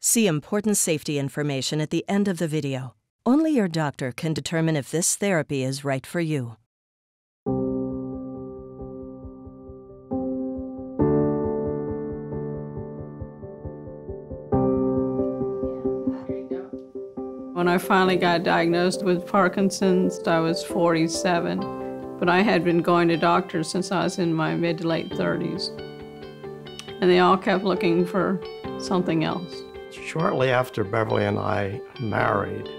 See important safety information at the end of the video. Only your doctor can determine if this therapy is right for you. When I finally got diagnosed with Parkinson's, I was 47, but I had been going to doctors since I was in my mid to late 30s. And they all kept looking for something else. Shortly after Beverly and I married,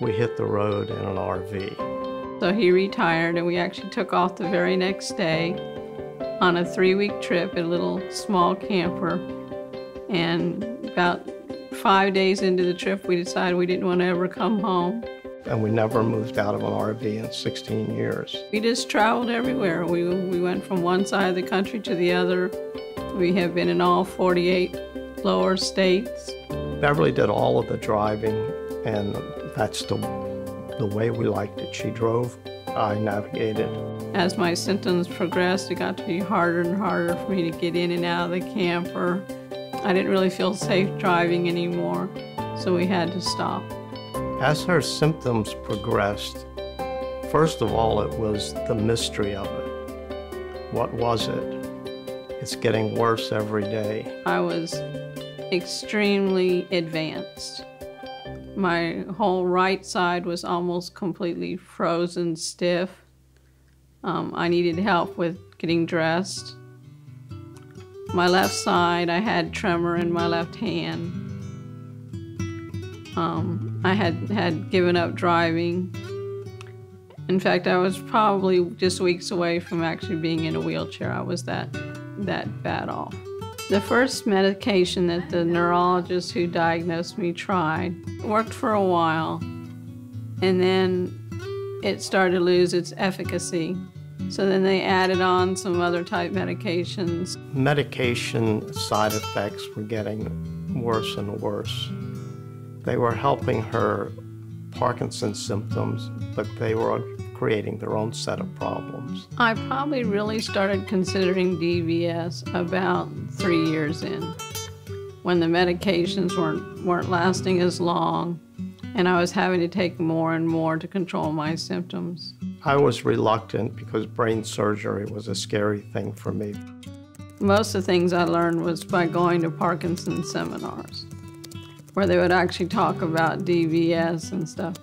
we hit the road in an RV. So he retired, and we actually took off the very next day on a 3-week trip in a little small camper. And about 5 days into the trip, we decided we didn't want to ever come home. And we never moved out of an RV in 16 years. We just traveled everywhere. We went from one side of the country to the other. We have been in all 48 lower states. Beverly did all of the driving, and that's the way we liked it. She drove, I navigated. As my symptoms progressed, it got to be harder and harder for me to get in and out of the camper. I didn't really feel safe driving anymore, so we had to stop. As her symptoms progressed, first of all, it was the mystery of it. What was it? It's getting worse every day. I was extremely advanced. My whole right side was almost completely frozen stiff. I needed help with getting dressed. My left side, I had tremor in my left hand. I had given up driving. In fact, I was probably just weeks away from actually being in a wheelchair. I was that bad off. The first medication that the neurologist who diagnosed me tried worked for a while, and then it started to lose its efficacy. So then they added on some other type medications. Medication side effects were getting worse and worse. They were helping her Parkinson's symptoms, but they were creating their own set of problems. I probably really started considering DBS about 3 years in, when the medications weren't lasting as long, and I was having to take more and more to control my symptoms. I was reluctant because brain surgery was a scary thing for me. Most of the things I learned was by going to Parkinson's seminars, where they would actually talk about DBS and stuff,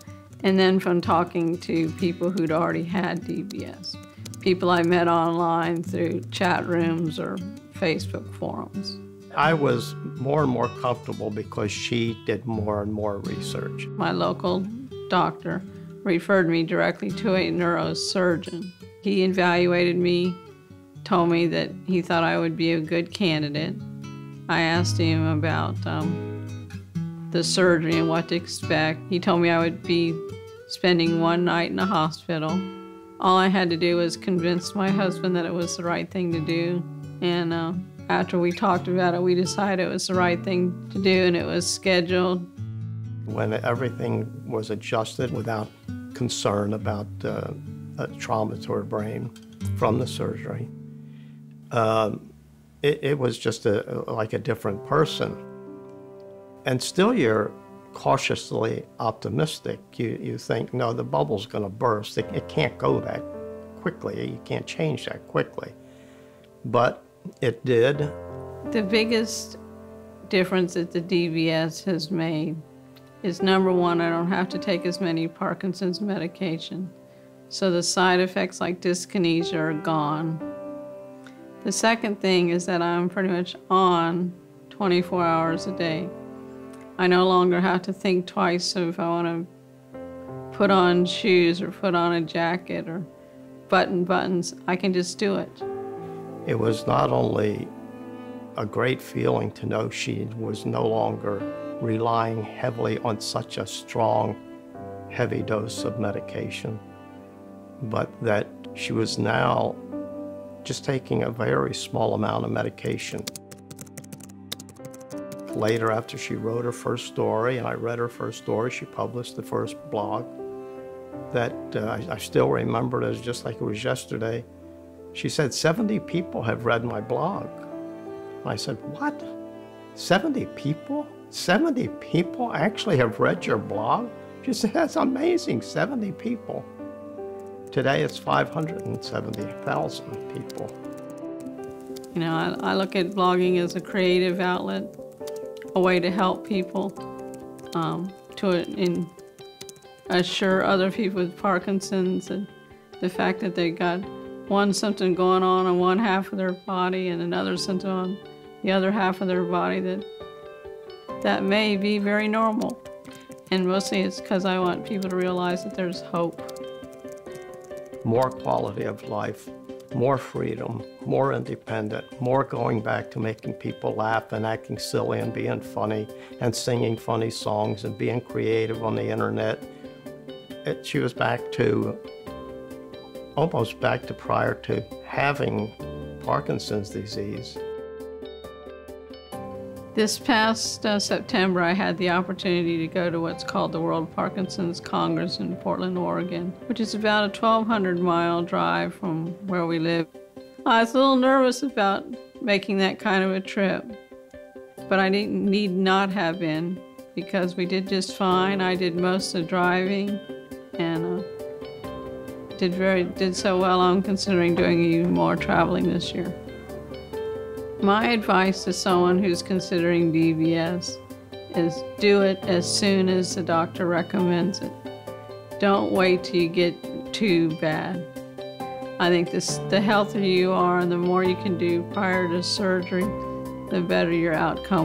and then from talking to people who'd already had DBS, people I met online through chat rooms or Facebook forums. I was more and more comfortable because she did more and more research. My local doctor referred me directly to a neurosurgeon. He evaluated me, told me that he thought I would be a good candidate. I asked him about the surgery and what to expect. He told me I would be spending one night in a hospital. All I had to do was convince my husband that it was the right thing to do. And after we talked about it, we decided it was the right thing to do, and it was scheduled. When everything was adjusted without concern about a trauma to her brain from the surgery, it was just like a different person. And still you're cautiously optimistic. You think, no, the bubble's going to burst. It can't go that quickly. You can't change that quickly. But it did. The biggest difference that the DBS has made is, number one, I don't have to take as many Parkinson's medication. So the side effects like dyskinesia are gone. The second thing is that I'm pretty much on 24 hours a day. I no longer have to think twice if I want to put on shoes or put on a jacket or button buttons. I can just do it. It was not only a great feeling to know she was no longer relying heavily on such a strong, heavy dose of medication, but that she was now just taking a very small amount of medication. Later, after she wrote her first story, and I read her first story, she published the first blog, that I still remember it as just like it was yesterday. She said, 70 people have read my blog. And I said, what? 70 people? 70 people actually have read your blog? She said, that's amazing, 70 people. Today it's 570,000 people. You know, I look at blogging as a creative outlet, a way to help people, to assure other people with Parkinson's and the fact that they got one symptom going on one half of their body and another symptom on the other half of their body that may be very normal. And mostly it's because I want people to realize that there's hope. More quality of life, more freedom, more independent, more going back to making people laugh and acting silly and being funny and singing funny songs and being creative on the internet. She was back to, almost back to prior to having Parkinson's disease. This past September, I had the opportunity to go to what's called the World Parkinson's Congress in Portland, Oregon, which is about a 1,200-mile drive from where we live. I was a little nervous about making that kind of a trip, but I need not have been because we did just fine. I did most of the driving and did so well. I'm considering doing even more traveling this year. My advice to someone who's considering DBS is do it as soon as the doctor recommends it. Don't wait till you get too bad. I think the healthier you are and the more you can do prior to surgery, the better your outcome.